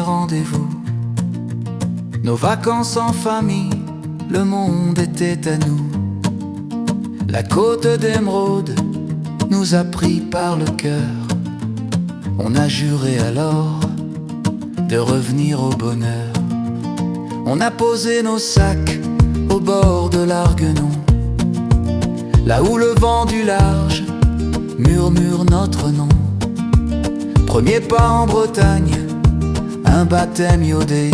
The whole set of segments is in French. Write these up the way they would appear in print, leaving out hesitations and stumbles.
rendez-vous, nos vacances en famille, le monde était à nous. La côte d'émeraude nous a pris par le cœur. On a juré alors de revenir au bonheur. On a posé nos sacs au bord de l'Arguenon, là où le vent du large murmure notre nom. Premier pas en Bretagne, un baptême iodé.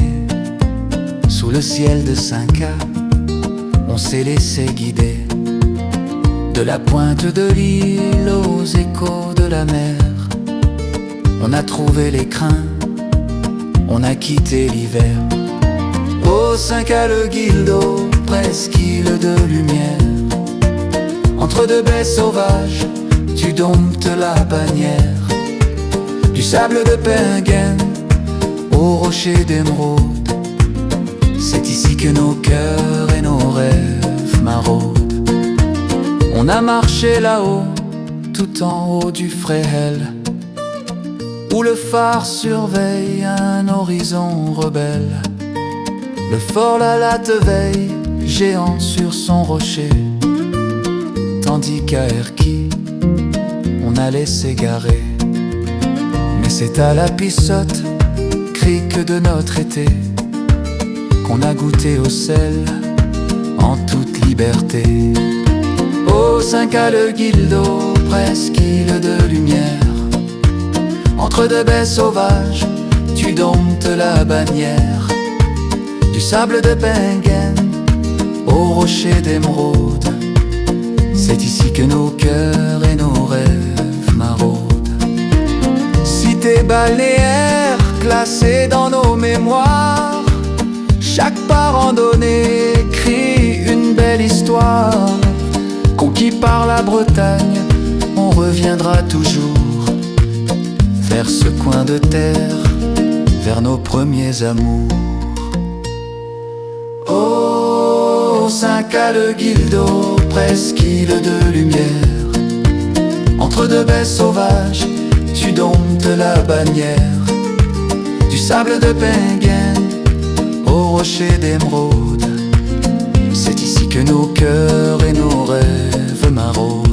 Sous le ciel de 5A, on s'est laissé guider. De la pointe de l'île aux échos de la mer, on a trouvé l'écrin, on a quitté l'hiver. Au 5A le Guildo, presqu'île de lumière. Entre deux baies sauvages, tu domptes la bannière. Du sable de Penguin aux rochers d'émeraude, c'est ici que nos cœurs et nos rêves maraudent. On a marché là-haut, tout en haut du Fréhel, où le phare surveille un horizon rebelle. Le fort la latte veille, géant sur son rocher, tandis qu'à Erquy, on allait s'égarer. Mais c'est à la Pissotte, crique de notre été, qu'on a goûté au sel en toute liberté. Au 5A le Guildo, presqu'île de lumière. Entre deux baies sauvages, tu domptes la bannière. Du sable de Penguin aux rochers d'émeraude, c'est ici que nos cœurs et nos rêves maraudent. Cité balnéaire, classée dans nos mémoires, chaque pas randonnée écrit une belle histoire. Conquis par la Bretagne, on reviendra toujours vers ce coin de terre, vers nos premiers amours. Oh, 5A le Guildo, presqu'île de lumière. Entre deux baies sauvages, tu domptes la bannière. Du sable de Penguin aux rochers d'émeraude, c'est ici que nos cœurs et nos rêves maraudent.